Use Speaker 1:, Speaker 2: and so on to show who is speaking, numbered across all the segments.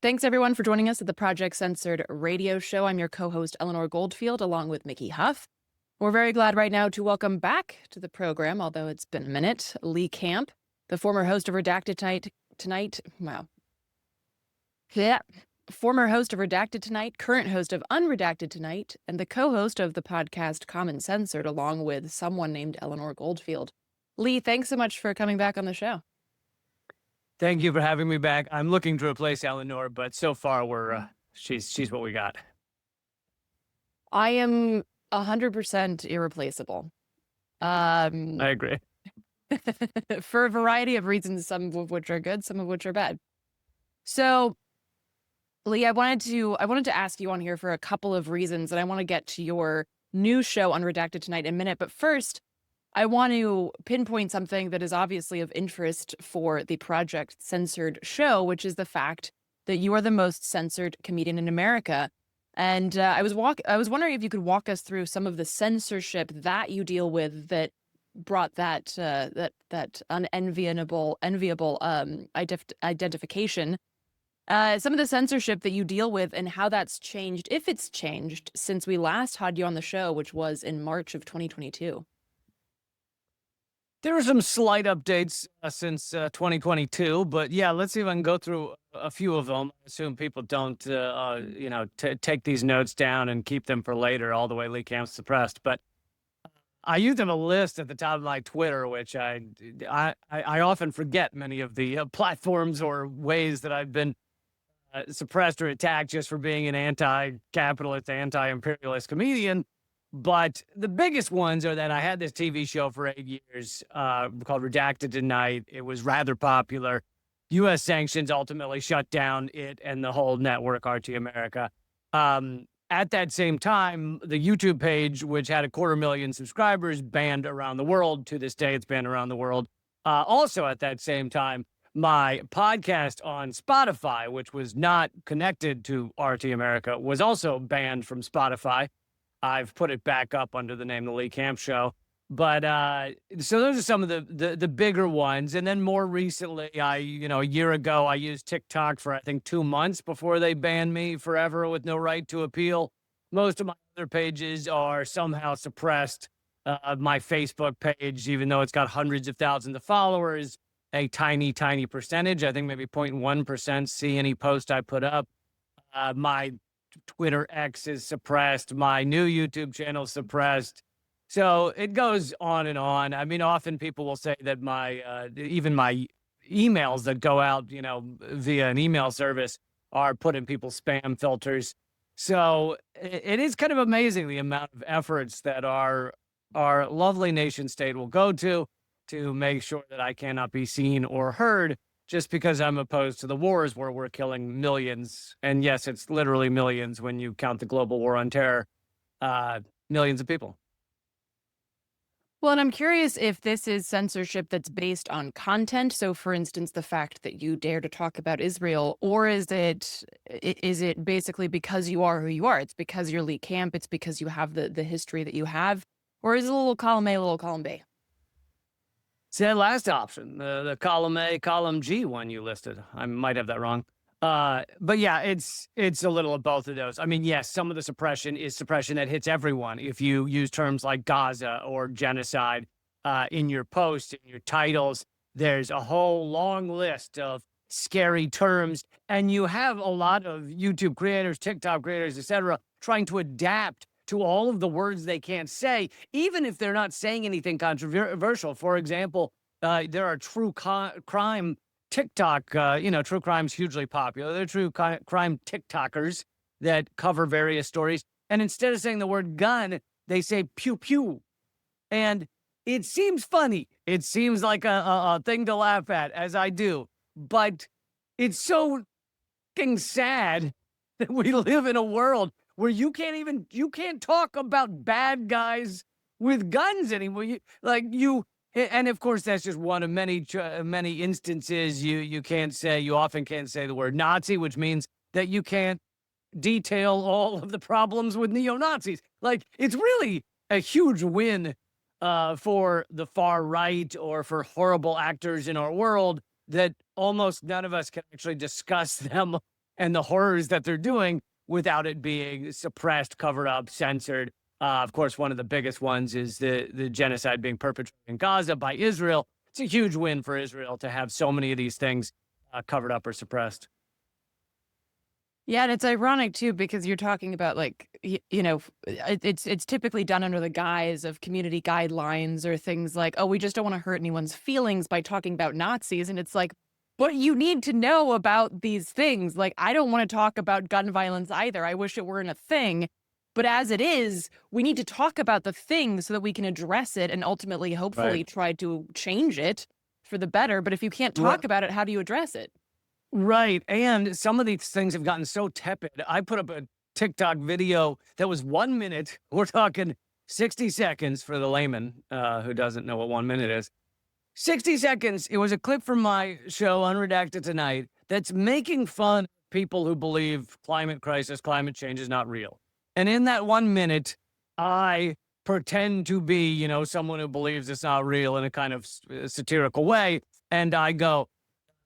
Speaker 1: Thanks, everyone, for joining us at the Project Censored radio show. I'm your co-host, Eleanor Goldfield, along with Mickey Huff. We're very glad right now to welcome back to the program, although it's been a minute, Lee Camp, the former host of Redacted Tonight. Wow. Yeah. Former host of Redacted Tonight, current host of Unredacted Tonight, and the co-host of the podcast Common Censored, along with someone named Eleanor Goldfield. Lee, thanks so much for coming back on the show.
Speaker 2: Thank you for having me back. I'm looking to replace Eleanor, but so far she's what we got.
Speaker 1: I am 100% irreplaceable.
Speaker 2: I agree.
Speaker 1: For a variety of reasons, some of which are good, some of which are bad. So, Lee, I wanted to ask you on here for a couple of reasons, and I want to get to your new show, Unredacted Tonight, in a minute. But first, I want to pinpoint something that is obviously of interest for the Project Censored Show, which is the fact that you are the most censored comedian in America. And I was wondering if you could walk us through some of the censorship that you deal with that brought that enviable identification. Some of the censorship that you deal with and how that's changed, if it's changed, since we last had you on the show, which was in March of 2022.
Speaker 2: There are some slight updates since 2022, but yeah, let's see if I can go through a few of them. I assume people don't, take these notes down and keep them for later, all the way Lee Camp's suppressed. But I used them a list at the top of my Twitter, which I often forget many of the platforms or ways that I've been suppressed or attacked just for being an anti-capitalist, anti-imperialist comedian. But the biggest ones are that I had this TV show for 8 years called Redacted Tonight. It was rather popular. U.S. sanctions ultimately shut down it and the whole network, RT America. At that same time, the YouTube page, which had 250,000 subscribers, banned around the world. To this day, it's banned around the world. Also at that same time, my podcast on Spotify, which was not connected to RT America, was also banned from Spotify. I've put it back up under the name The Lee Camp Show. But so those are some of the bigger ones. And then more recently, a year ago, I used TikTok for, I think, 2 months before they banned me forever with no right to appeal. Most of my other pages are somehow suppressed. My Facebook page, even though it's got hundreds of thousands of followers, a tiny, tiny percentage, I think maybe 0.1% see any post I put up. My Twitter X is suppressed. My new YouTube channel is suppressed. So it goes on and on. I mean, often people will say that even my emails that go out, via an email service are put in people's spam filters. So it is kind of amazing the amount of efforts that our lovely nation state will go to make sure that I cannot be seen or heard, just because I'm opposed to the wars where we're killing millions. And yes, it's literally millions when you count the global war on terror, millions of people.
Speaker 1: Well, and I'm curious if this is censorship that's based on content. So, for instance, the fact that you dare to talk about Israel, or is it basically because you are who you are? It's because you're Lee Camp. It's because you have the history that you have, or is it a little column A, a little column B?
Speaker 2: It's that last option, the column A, column G one you listed. I might have that wrong. But yeah, it's a little of both of those. I mean, yes, some of the suppression is suppression that hits everyone. If you use terms like Gaza or genocide in your posts, in your titles, there's a whole long list of scary terms. And you have a lot of YouTube creators, TikTok creators, etc., trying to adapt to all of the words they can't say, even if they're not saying anything controversial. For example, there are true crime TikTok, true crime's hugely popular. There are true crime TikTokers that cover various stories. And instead of saying the word gun, they say pew pew. And it seems funny. It seems like a thing to laugh at, as I do. But it's so fucking sad that we live in a world where you can't talk about bad guys with guns anymore. And of course, that's just one of many instances. You often can't say the word Nazi, which means that you can't detail all of the problems with neo-Nazis. Like, it's really a huge win for the far right or for horrible actors in our world that almost none of us can actually discuss them and the horrors that they're doing without it being suppressed, covered up, censored. Of course, one of the biggest ones is the genocide being perpetrated in Gaza by Israel. It's a huge win for Israel to have so many of these things covered up or suppressed.
Speaker 1: Yeah, and it's ironic too because you're talking about like it's typically done under the guise of community guidelines or things like, oh, we just don't want to hurt anyone's feelings by talking about Nazis, and it's like, but you need to know about these things. Like, I don't want to talk about gun violence either. I wish it weren't a thing, but as it is, we need to talk about the thing so that we can address it and ultimately, hopefully,
Speaker 2: Right.
Speaker 1: try to change it for the better. But if you can't talk about it, how do you address it?
Speaker 2: Right. And some of these things have gotten so tepid. I put up a TikTok video that was 1 minute. We're talking 60 seconds for the layman who doesn't know what 1 minute is. 60 seconds. It was a clip from my show, Unredacted Tonight, that's making fun of people who believe climate crisis, climate change is not real. And in that 1 minute, I pretend to be, someone who believes it's not real in a kind of satirical way. And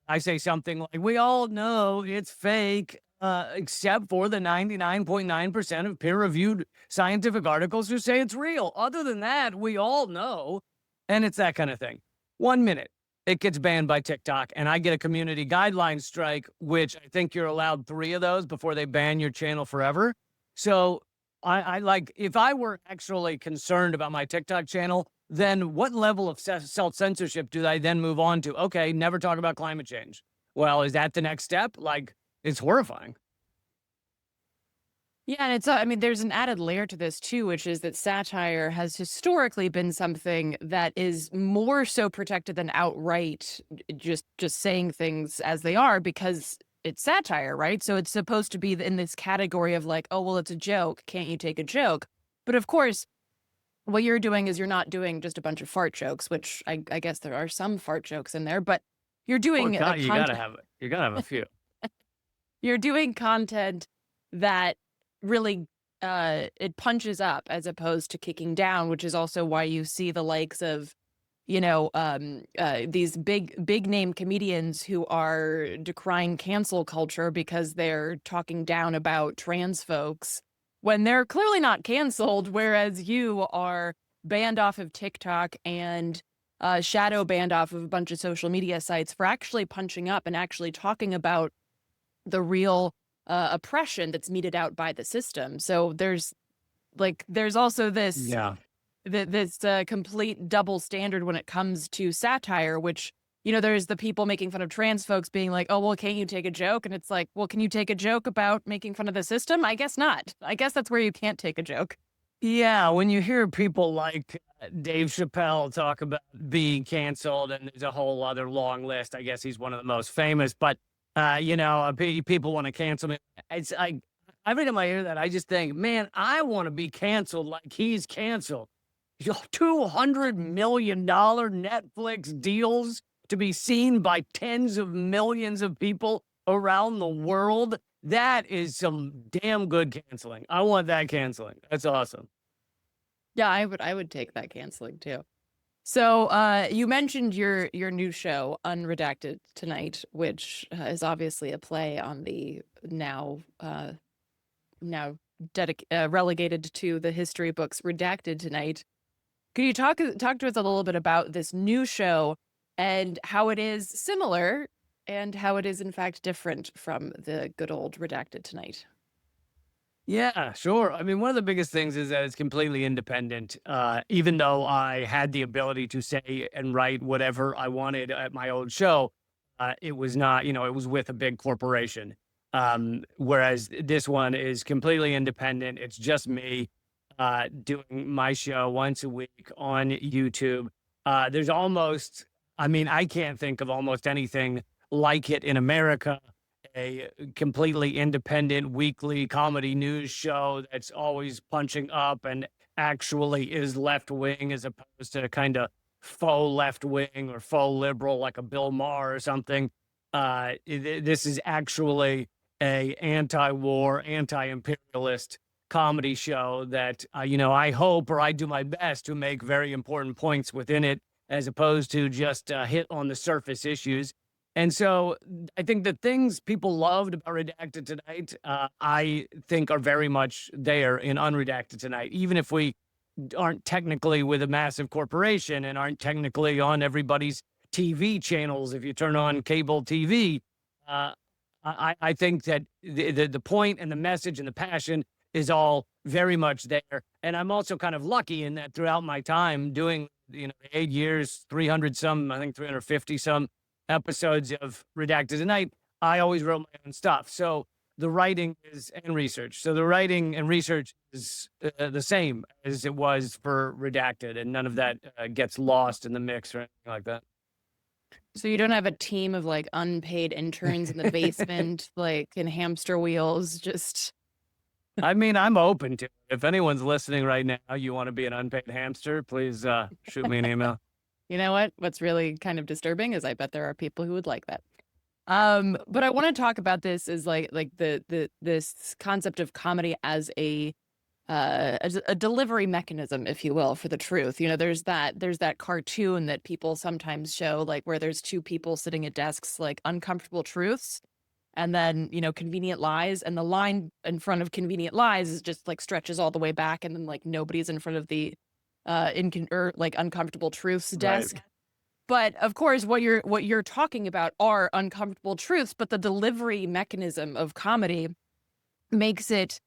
Speaker 2: I say something like, we all know it's fake, except for the 99.9% of peer-reviewed scientific articles who say it's real. Other than that, we all know. And it's that kind of thing. 1 minute, it gets banned by TikTok, and I get a community guideline strike, which I think you're allowed 3 of those before they ban your channel forever. So I like, if I were actually concerned about my TikTok channel, then what level of self-censorship do I then move on to? Okay, never talk about climate change. Well, is that the next step? Like, it's horrifying.
Speaker 1: Yeah, and it's, there's an added layer to this too, which is that satire has historically been something that is more so protected than outright just saying things as they are because it's satire, right? So it's supposed to be in this category of like, oh, well, it's a joke. Can't you take a joke? But of course, what you're doing is you're not doing just a bunch of fart jokes, which I guess there are some fart jokes in there, but you're
Speaker 2: Or
Speaker 1: doing a
Speaker 2: God,
Speaker 1: content.
Speaker 2: you gotta have a few.
Speaker 1: You're doing content that really, it punches up as opposed to kicking down, which is also why you see the likes of, these big name comedians who are decrying cancel culture because they're talking down about trans folks when they're clearly not canceled, whereas you are banned off of TikTok and shadow banned off of a bunch of social media sites for actually punching up and actually talking about the real oppression that's meted out by the system. So there's also this
Speaker 2: Yeah.
Speaker 1: this complete double standard when it comes to satire, which there's the people making fun of trans folks being like, oh, well, can't you take a joke? And it's like, well, can you take a joke about making fun of the system? I guess not. I guess that's where you can't take a joke.
Speaker 2: Yeah, when you hear people like Dave Chappelle talk about being canceled, and there's a whole other long list. I guess he's one of the most famous, but people want to cancel me. It's like every time I hear that, I just think, man, I want to be canceled like he's canceled. $200 million Netflix deals to be seen by tens of millions of people around the world. That is some damn good canceling. I want that canceling. That's awesome.
Speaker 1: Yeah, I would take that canceling too. So you mentioned your new show, Unredacted Tonight, which is obviously a play on the now relegated to the history books Redacted Tonight. Could you talk to us a little bit about this new show and how it is similar and how it is in fact different from the good old Redacted Tonight?
Speaker 2: Yeah, sure. I mean, one of the biggest things is that it's completely independent. Even though I had the ability to say and write whatever I wanted at my old show, it was not, it was with a big corporation. Whereas this one is completely independent. It's just me doing my show once a week on YouTube. There's almost, I can't think of almost anything like it in America. A completely independent weekly comedy news show that's always punching up and actually is left wing as opposed to kind of faux left wing or faux liberal like a Bill Maher or something. This is actually a anti-war, anti-imperialist comedy show that I hope, or I do my best to make very important points within it, as opposed to just hit on the surface issues. And so I think the things people loved about Redacted Tonight, I think are very much there in Unredacted Tonight, even if we aren't technically with a massive corporation and aren't technically on everybody's TV channels. If you turn on cable TV, uh, I think that the point and the message and the passion is all very much there. And I'm also kind of lucky in that throughout my time doing, 8 years, 300 some, I think 350 some episodes of Redacted Tonight, I always wrote my own stuff. So the writing is and research. So the writing and research is the same as it was for Redacted, and none of that gets lost in the mix or anything like that.
Speaker 1: So you don't have a team of like unpaid interns in the basement, like in hamster wheels, just
Speaker 2: I mean, I'm open to it. If anyone's listening right now, you want to be an unpaid hamster, please shoot me an email.
Speaker 1: you know what? What's really kind of disturbing is I bet there are people who would like that. But I want to talk about this is like this concept of comedy as a delivery mechanism, if you will, for the truth. There's that cartoon that people sometimes show, like where there's two people sitting at desks, like uncomfortable truths, and then convenient lies, and the line in front of convenient lies is just like stretches all the way back, and then like nobody's in front of the like uncomfortable truths desk.
Speaker 2: Right.
Speaker 1: But of course, what you're talking about are uncomfortable truths, but the delivery mechanism of comedy makes it,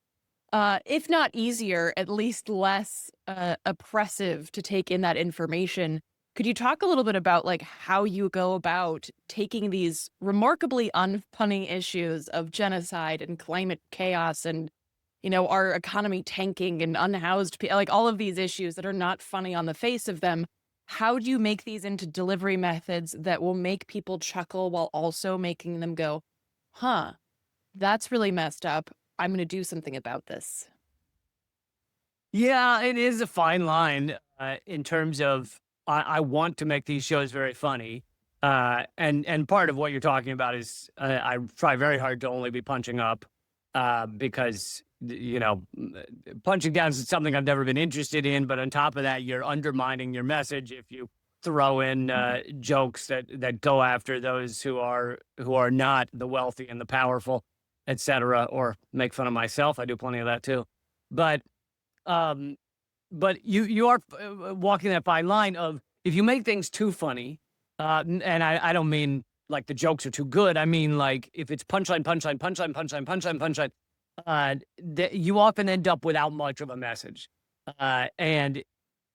Speaker 1: if not easier, at least less oppressive to take in that information. Could you talk a little bit about like how you go about taking these remarkably unfunny issues of genocide and climate chaos and our economy tanking and unhoused people, like all of these issues that are not funny on the face of them? How do you make these into delivery methods that will make people chuckle while also making them go, huh, that's really messed up. I'm going to do something about this.
Speaker 2: Yeah, it is a fine line in terms of I want to make these shows very funny, and part of what you're talking about is I try very hard to only be punching up because punching down is something I've never been interested in. But on top of that, you're undermining your message if you throw in jokes that go after those who are not the wealthy and the powerful, etc., or make fun of myself. I do plenty of that too. But um, but you are walking that fine line of if you make things too funny, and I don't mean like the jokes are too good. I mean like if it's punchline, punchline, punchline, punchline, punchline, punchline, you often end up without much of a message. And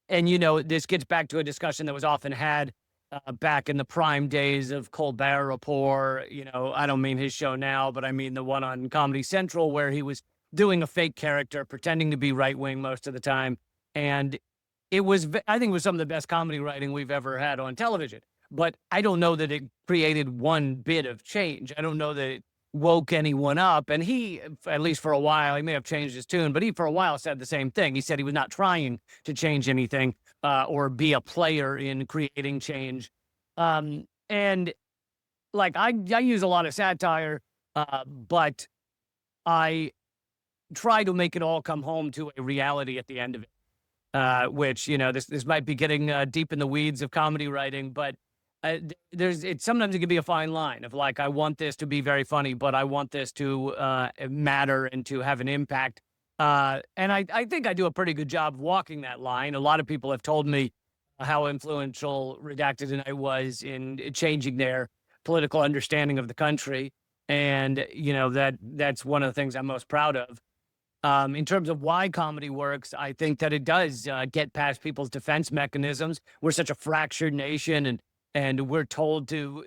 Speaker 2: this gets back to a discussion that was often had back in the prime days of Colbert Report. I don't mean his show now, but I mean the one on Comedy Central where he was doing a fake character, pretending to be right wing most of the time. And I think it was some of the best comedy writing we've ever had on television. But I don't know that it created one bit of change. I don't know that it woke anyone up. And he, at least for a while, he may have changed his tune, but he for a while said the same thing. He said he was not trying to change anything or be a player in creating change. And like I use a lot of satire, but I try to make it all come home to a reality at the end of it, which, this might be getting deep in the weeds of comedy writing, but sometimes it can be a fine line of like, I want this to be very funny, but I want this to matter and to have an impact. And I think I do a pretty good job of walking that line. A lot of people have told me how influential Redacted Tonight was in changing their political understanding of the country. And, that's one of the things I'm most proud of. In terms of why comedy works, I think that it does get past people's defense mechanisms. We're such a fractured nation, and we're told to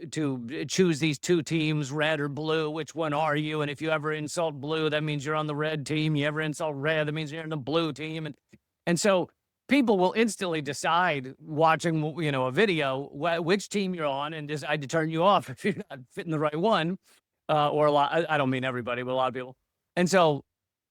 Speaker 2: choose these two teams, red or blue. Which one are you? And if you ever insult blue, that means you're on the red team. You ever insult red, that means you're in the blue team. And so people will instantly decide watching, a video, which team you're on, and decide to turn you off if you're not fitting the right one. Or a lot, I don't mean everybody, but a lot of people. And so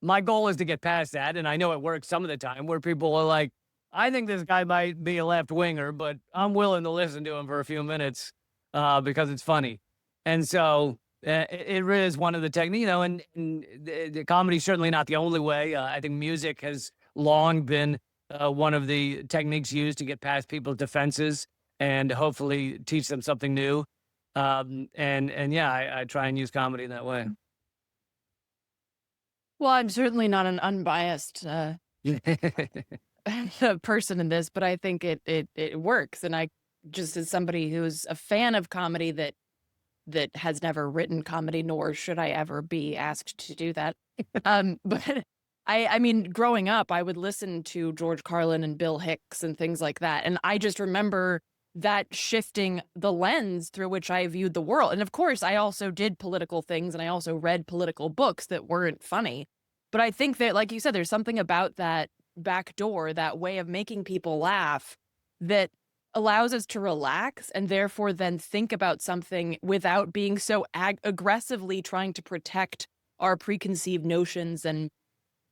Speaker 2: my goal is to get past that. And I know it works some of the time where people are like, I think this guy might be a left winger, but I'm willing to listen to him for a few minutes because it's funny. And so it really is one of the techniques, and the comedy's certainly not the only way. I think music has long been one of the techniques used to get past people's defenses and hopefully teach them something new. And yeah, I try and use comedy in that way.
Speaker 1: Well, I'm certainly not an unbiased person in this, but I think it works. And I just as somebody who's a fan of comedy that has never written comedy, nor should I ever be asked to do that. But I mean, growing up, I would listen to George Carlin and Bill Hicks and things like that. And I just remember that shifting the lens through which I viewed the world. And of course, I also did political things and I also read political books that weren't funny. But I think that, like you said, there's something about that back door, that way of making people laugh that allows us to relax and therefore then think about something without being so aggressively trying to protect our preconceived notions and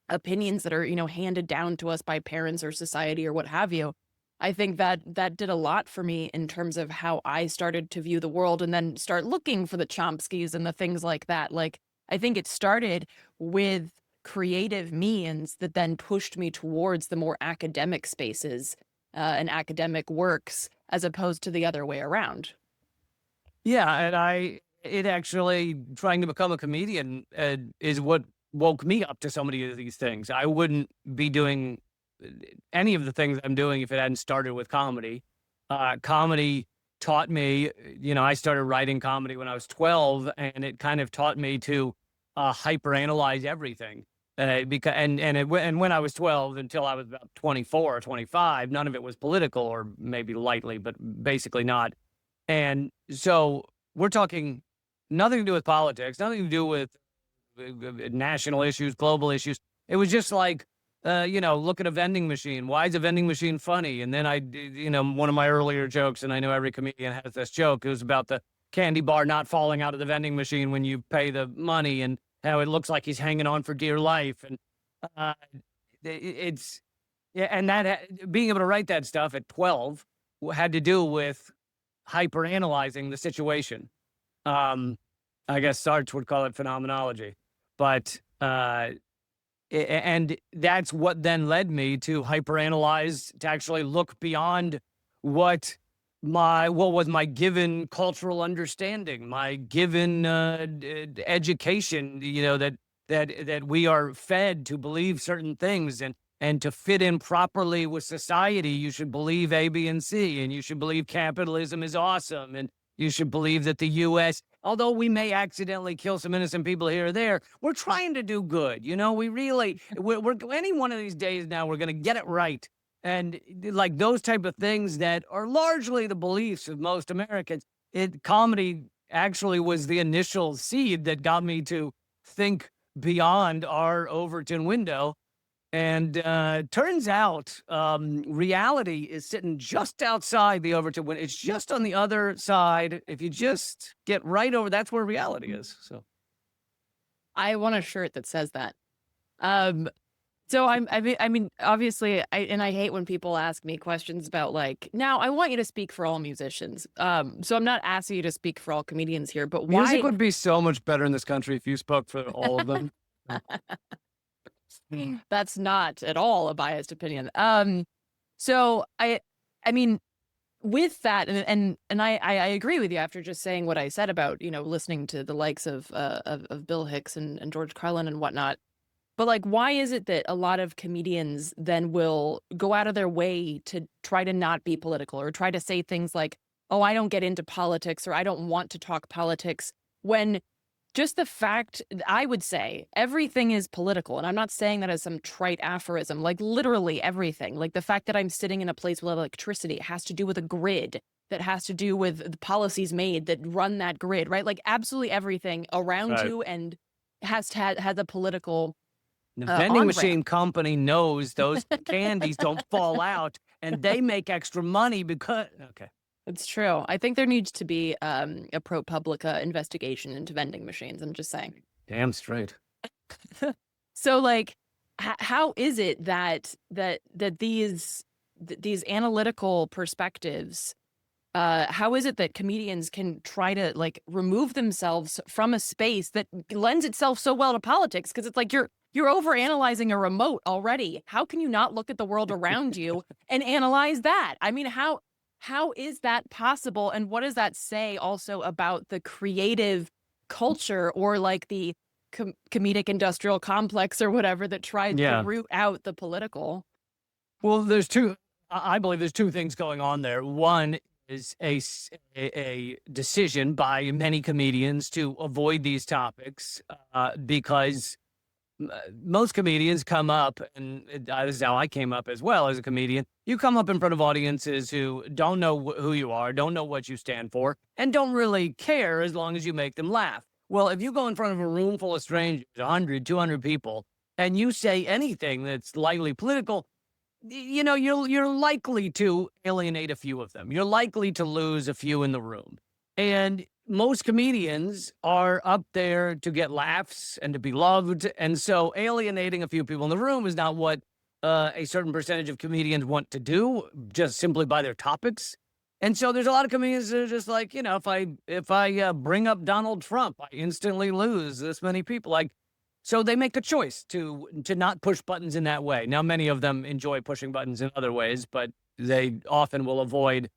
Speaker 1: opinions that are, handed down to us by parents or society or what have you. I think that did a lot for me in terms of how I started to view the world and then start looking for the Chomskys and the things like that. Like, I think it started with creative means that then pushed me towards the more academic spaces and academic works as opposed to the other way around.
Speaker 2: Yeah, and it actually trying to become a comedian is what woke me up to so many of these things. I wouldn't be doing any of the things I'm doing if it hadn't started with comedy. Comedy taught me, I started writing comedy when I was 12, and it kind of taught me to hyperanalyze everything. And when I was 12 until I was about 24 or 25, none of it was political, or maybe lightly, but basically not. And so we're talking nothing to do with politics, nothing to do with national issues, global issues. It was just like, look at a vending machine. Why is a vending machine funny? And then one of my earlier jokes, and I know every comedian has this joke, it was about the candy bar not falling out of the vending machine when you pay the money, and how it looks like he's hanging on for dear life. And it's, yeah, and being able to write that stuff at 12 had to do with hyper analyzing the situation. I guess Sartre would call it phenomenology, but and that's what then led me to hyperanalyze, to actually look beyond what was my given cultural understanding, my given education, that we are fed to believe certain things, and to fit in properly with society, you should believe A, B, and C, and you should believe capitalism is awesome, and you should believe that the U.S., although we may accidentally kill some innocent people here or there, we're trying to do good. We're any one of these days now, we're going to get it right. And like those type of things that are largely the beliefs of most Americans, comedy actually was the initial seed that got me to think beyond our Overton window. And turns out reality is sitting just outside the Overton window. It's just on the other side. If you just get right over, that's where reality is. So
Speaker 1: I want a shirt that says that. So I mean, obviously, I hate when people ask me questions about like, now I want you to speak for all musicians. So I'm not asking you to speak for all comedians here, but why?
Speaker 2: music would be so much better in this country if you spoke for all of them.
Speaker 1: That's not at all a biased opinion. So I mean, with that, and I agree with you after just saying what I said about, listening to the likes of Bill Hicks and George Carlin and whatnot. But like, why is it that a lot of comedians then will go out of their way to try to not be political or try to say things like, oh, I don't get into politics or I don't want to talk politics, when just the fact, I would say everything is political. And I'm not saying that as some trite aphorism, like literally everything. Like the fact that I'm sitting in a place with electricity has to do with a grid, that has to do with the policies made that run that grid, right? Like absolutely everything around
Speaker 2: Right.
Speaker 1: you and has a political
Speaker 2: The vending
Speaker 1: on-ramp.
Speaker 2: machine company knows those candies don't fall out, and they make extra money because, okay.
Speaker 1: It's true. I think there needs to be a ProPublica investigation into vending machines. I'm just saying.
Speaker 2: Damn straight.
Speaker 1: So, like, how is it that these analytical perspectives? How is it that comedians can try to like remove themselves from a space that lends itself so well to politics? Because it's like you're overanalyzing a remote already. How can you not look at the world around you and analyze that? I mean, how How is that possible? And what does that say also about the creative culture or like the comedic industrial complex or whatever that tried to
Speaker 2: Yeah.
Speaker 1: root out the political?
Speaker 2: Well, there's two. I believe there's two things going on there. One is a decision by many comedians to avoid these topics because most comedians come up, and this is how I came up as well as a comedian. You come up in front of audiences who don't know who you are, don't know what you stand for, and don't really care as long as you make them laugh. Well, if you go in front of a room full of strangers, 100, 200 people, and you say anything that's lightly political, you're likely to alienate a few of them. You're likely to lose a few in the room. And most comedians are up there to get laughs and to be loved. And so alienating a few people in the room is not what a certain percentage of comedians want to do, just simply by their topics. And so there's a lot of comedians that are just like, if I bring up Donald Trump, I instantly lose this many people. Like, so they make a choice to not push buttons in that way. Now, many of them enjoy pushing buttons in other ways, but they often will avoid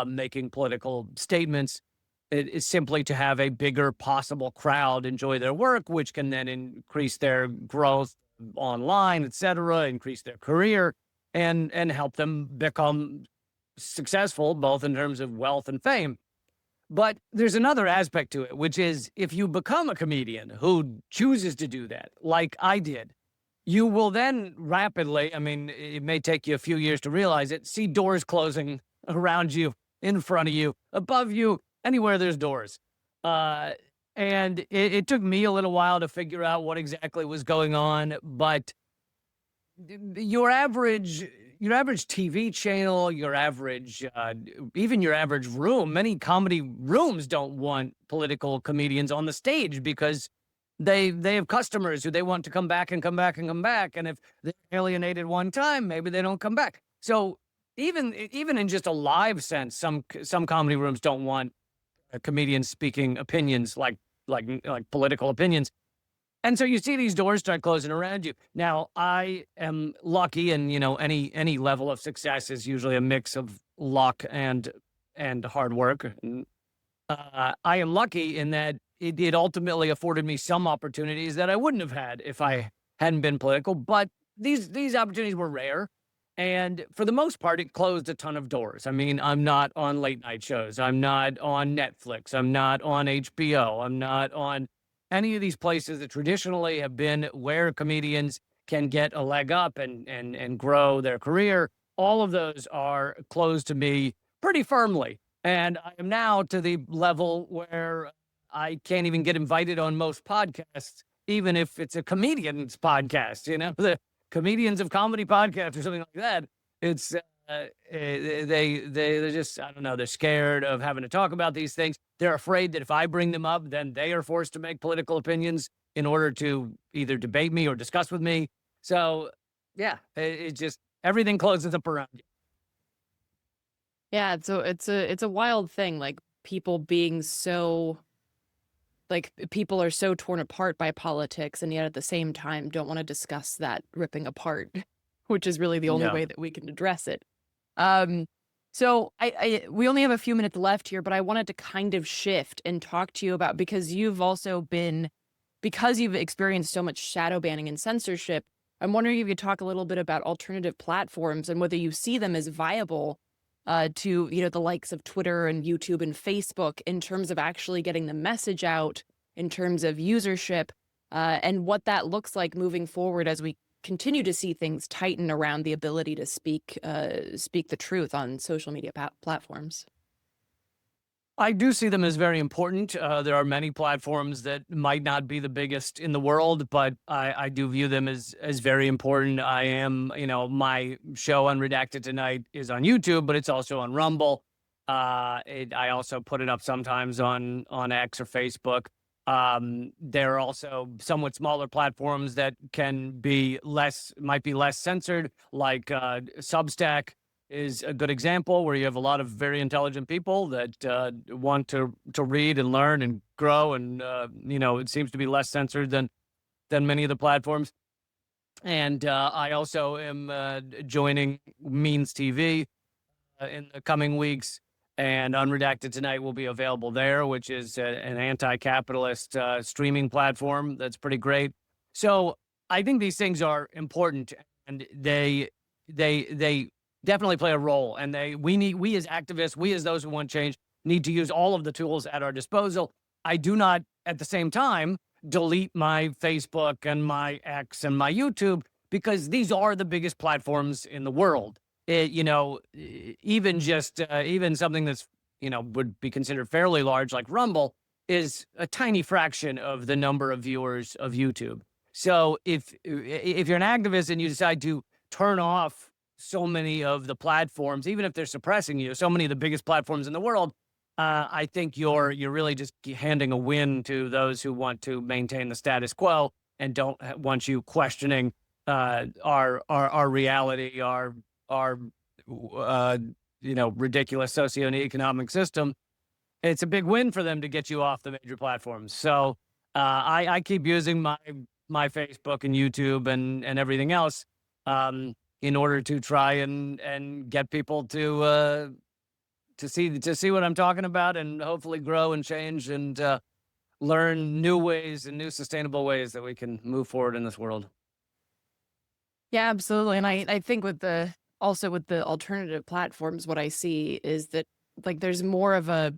Speaker 2: making political statements. It is simply to have a bigger possible crowd enjoy their work, which can then increase their growth online, etc., increase their career, and help them become successful, both in terms of wealth and fame. But there's another aspect to it, which is if you become a comedian who chooses to do that, like I did, you will then rapidly, I mean, it may take you a few years to realize it, see doors closing around you, in front of you, above you, anywhere there's doors. Uh, and it took me a little while to figure out what exactly was going on, but your average TV channel, your average even your average room, many comedy rooms don't want political comedians on the stage because they have customers who they want to come back and come back and come back, and if they're alienated one time, maybe they don't come back. So even in just a live sense, some comedy rooms don't want comedians speaking opinions like political opinions. And so you see these doors start closing around you. Now, I am lucky, and any level of success is usually a mix of luck and hard work. And, I am lucky in that it ultimately afforded me some opportunities that I wouldn't have had if I hadn't been political. But these opportunities were rare, and for the most part, it closed a ton of doors. I mean, I'm not on late night shows. I'm not on Netflix. I'm not on HBO. I'm not on any of these places that traditionally have been where comedians can get a leg up and grow their career. All of those are closed to me pretty firmly. And I am now to the level where I can't even get invited on most podcasts, even if it's a comedian's podcast, the comedians of comedy podcast or something like that. It's they're just, I don't know, they're scared of having to talk about these things. They're afraid that if I bring them up, then they are forced to make political opinions in order to either debate me or discuss with me. So yeah, it just, everything closes up around you.
Speaker 1: Yeah, so it's a wild thing, like people being so like people are so torn apart by politics and yet at the same time don't want to discuss that ripping apart, which is really the only
Speaker 2: Yeah.
Speaker 1: way that we can address it. Um, so we only have a few minutes left here, but I wanted to kind of shift and talk to you about because because you've experienced so much shadow banning and censorship. I'm wondering if you could talk a little bit about alternative platforms and whether you see them as viable to the likes of Twitter and YouTube and Facebook in terms of actually getting the message out, in terms of usership, and what that looks like moving forward as we continue to see things tighten around the ability to speak the truth on social media platforms.
Speaker 2: I do see them as very important. There are many platforms that might not be the biggest in the world, but I do view them as very important. I am, my show Unredacted Tonight is on YouTube, but it's also on Rumble. I also put it up sometimes on X or Facebook. There are also somewhat smaller platforms that might be less censored, like Substack is a good example where you have a lot of very intelligent people that want to read and learn and grow, and it seems to be less censored than many of the platforms. And I also am joining Means TV, in the coming weeks, and Unredacted Tonight will be available there, which is an anti-capitalist streaming platform that's pretty great. So I think these things are important, and they definitely play a role. And we as activists, we as those who want change, need to use all of the tools at our disposal. I do not, at the same time, delete my Facebook and my X and my YouTube, because these are the biggest platforms in the world. Even just even something that's would be considered fairly large, like Rumble, is a tiny fraction of the number of viewers of YouTube. So if you're an activist and you decide to turn off so many of the platforms, even if they're suppressing you, so many of the biggest platforms in the world, I think you're really just handing a win to those who want to maintain the status quo and don't want you questioning our reality, our ridiculous socio-economic system. It's a big win for them to get you off the major platforms. So I keep using my Facebook and YouTube and everything else in order to try and get people to see what I'm talking about, and hopefully grow and change and learn new ways and new sustainable ways that we can move forward in this world.
Speaker 1: Yeah, absolutely. And I think with the alternative platforms, what I see is that like there's more of a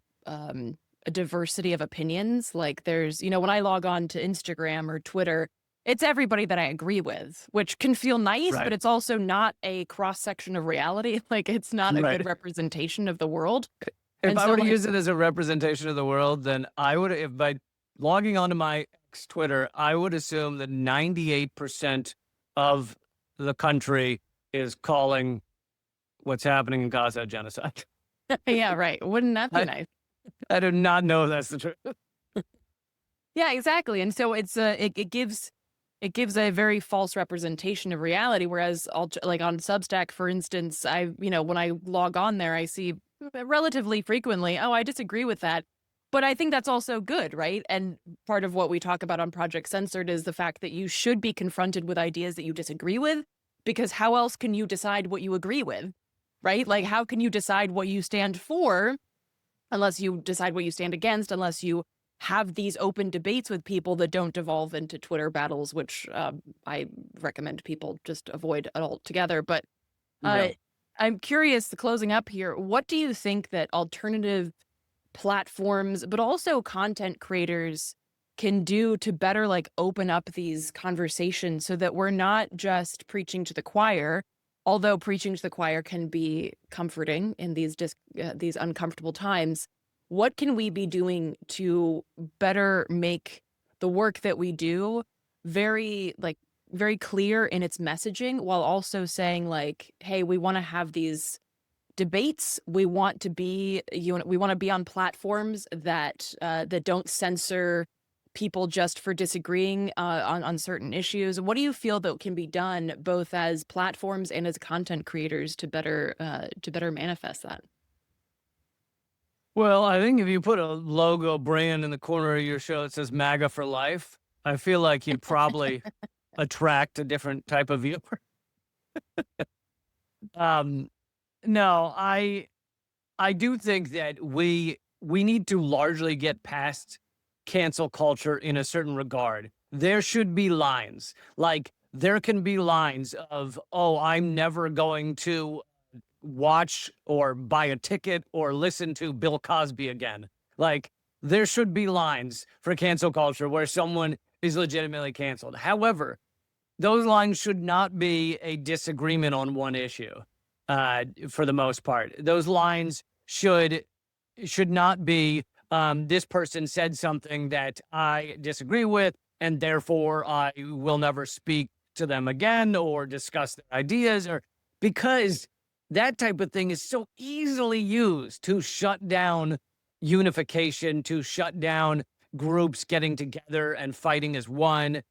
Speaker 1: diversity of opinions. Like there's, when I log on to Instagram or Twitter, it's everybody that I agree with, which can feel nice,
Speaker 2: Right.
Speaker 1: but it's also not a cross section of reality. Like it's not a
Speaker 2: Right.
Speaker 1: good representation of the world.
Speaker 2: If
Speaker 1: And
Speaker 2: I
Speaker 1: so
Speaker 2: were to
Speaker 1: like,
Speaker 2: use it as a representation of the world, then I would, if by logging onto my X Twitter, I would assume that 98% of the country is calling what's happening in Gaza a genocide.
Speaker 1: yeah, right. Wouldn't that be
Speaker 2: I,
Speaker 1: nice?
Speaker 2: I do not know if that's the truth.
Speaker 1: Yeah, exactly. And so it gives a very false representation of reality. Whereas like on Substack, for instance, when I log on there, I see relatively frequently, oh, I disagree with that. But I think that's also good, right? And part of what we talk about on Project Censored is the fact that you should be confronted with ideas that you disagree with, because how else can you decide what you agree with, right? Like, how can you decide what you stand for unless you decide what you stand against, unless you have these open debates with people that don't devolve into Twitter battles, which I recommend people just avoid altogether. But
Speaker 2: Yeah.
Speaker 1: I'm curious, closing up here, what do you think that alternative platforms, but also content creators can do to better like open up these conversations so that we're not just preaching to the choir, although preaching to the choir can be comforting in these uncomfortable times. What can we be doing to better make the work that we do very clear in its messaging, while also saying like, hey, we want to have these debates. We want to be we want to be on platforms that don't censor people just for disagreeing on certain issues. What do you feel that can be done both as platforms and as content creators to better manifest that?
Speaker 2: Well, I think if you put a logo brand in the corner of your show that says MAGA for life, I feel like you'd probably attract a different type of viewer. No, I do think that we need to largely get past cancel culture in a certain regard. There should be lines. Like there can be lines of, oh, I'm never going to watch or buy a ticket or listen to Bill Cosby again. Like there should be lines for cancel culture where someone is legitimately canceled. However, those lines should not be a disagreement on one issue. For the most part, those lines should not be this person said something that I disagree with, and therefore I will never speak to them again or discuss their ideas, or because that type of thing is so easily used to shut down unification, to shut down groups getting together and fighting as one,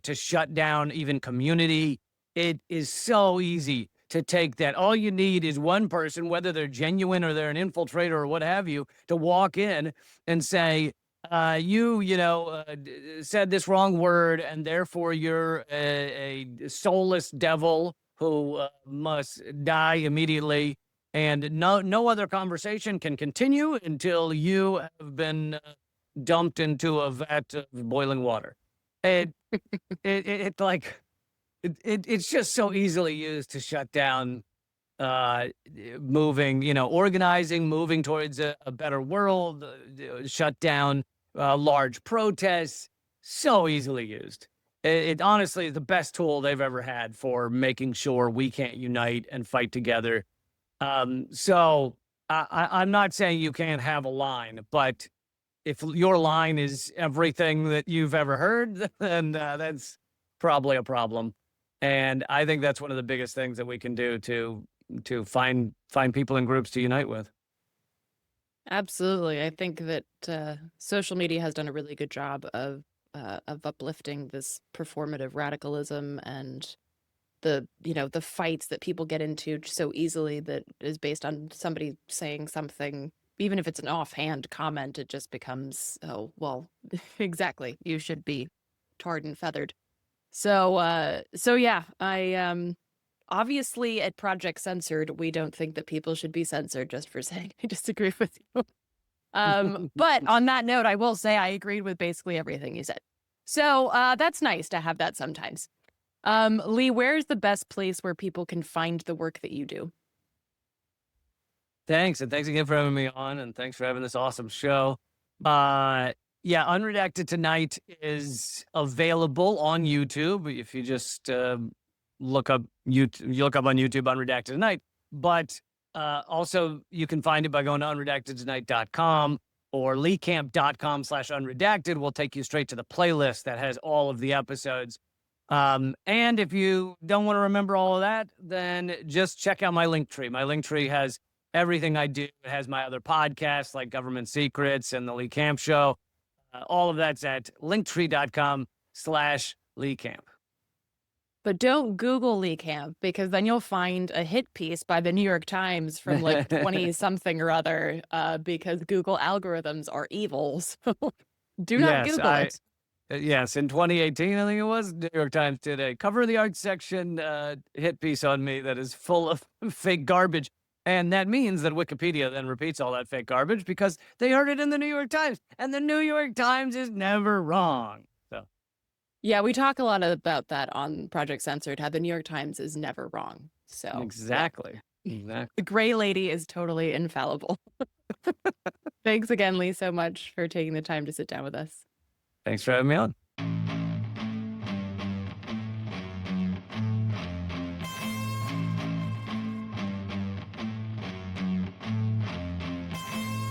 Speaker 2: to shut down even community. It is so easy to take that. All you need is one person, whether they're genuine or they're an infiltrator or what have you, to walk in and say, said this wrong word, and therefore you're a soulless devil who must die immediately. and no other conversation can continue until you have been dumped into a vat of boiling water. It it like it's just so easily used to shut down moving, organizing, moving towards a better world, shut down large protests, so easily used. It honestly is the best tool they've ever had for making sure we can't unite and fight together. So I'm not saying you can't have a line, but if your line is everything that you've ever heard, then that's probably a problem. And I think that's one of the biggest things that we can do to find people in groups to unite with.
Speaker 1: Absolutely. I think that social media has done a really good job of uplifting this performative radicalism and the fights that people get into so easily that is based on somebody saying something, even if it's an offhand comment, it just becomes, oh, well, exactly, you should be tarred and feathered. So yeah, I obviously at Project Censored, we don't think that people should be censored, just for saying I disagree with you. But on that note, I will say I agreed with basically everything you said. So that's nice to have that sometimes. Lee, where's the best place where people can find the work that you do?
Speaker 2: Thanks, and thanks again for having me on, and thanks for having this awesome show. Yeah, Unredacted Tonight is available on YouTube if you just look up YouTube. You look up on YouTube Unredacted Tonight, but also you can find it by going to unredactedtonight.com or leecamp.com/unredacted. Will take you straight to the playlist that has all of the episodes. And if you don't want to remember all of that, then just check out my link tree. My link tree has everything I do. It has my other podcasts like Government Secrets and the Lee Camp Show. All of that's at linktree.com/LeeCamp.
Speaker 1: But don't Google Lee Camp, because then you'll find a hit piece by the New York Times from like 20 something or other, because Google algorithms are evil. So do not
Speaker 2: Yes,
Speaker 1: Google it.
Speaker 2: yes, in 2018, I think it was, New York Times did a cover of the art section hit piece on me that is full of fake garbage. And that means that Wikipedia then repeats all that fake garbage because they heard it in the New York Times. And the New York Times is never wrong. So,
Speaker 1: Yeah, we talk a lot about that on Project Censored, how the New York Times is never wrong. So
Speaker 2: exactly.
Speaker 1: yeah.
Speaker 2: Exactly.
Speaker 1: The gray lady is totally infallible. Thanks again, Lee, so much for taking the time to sit down with us.
Speaker 2: Thanks for having me on.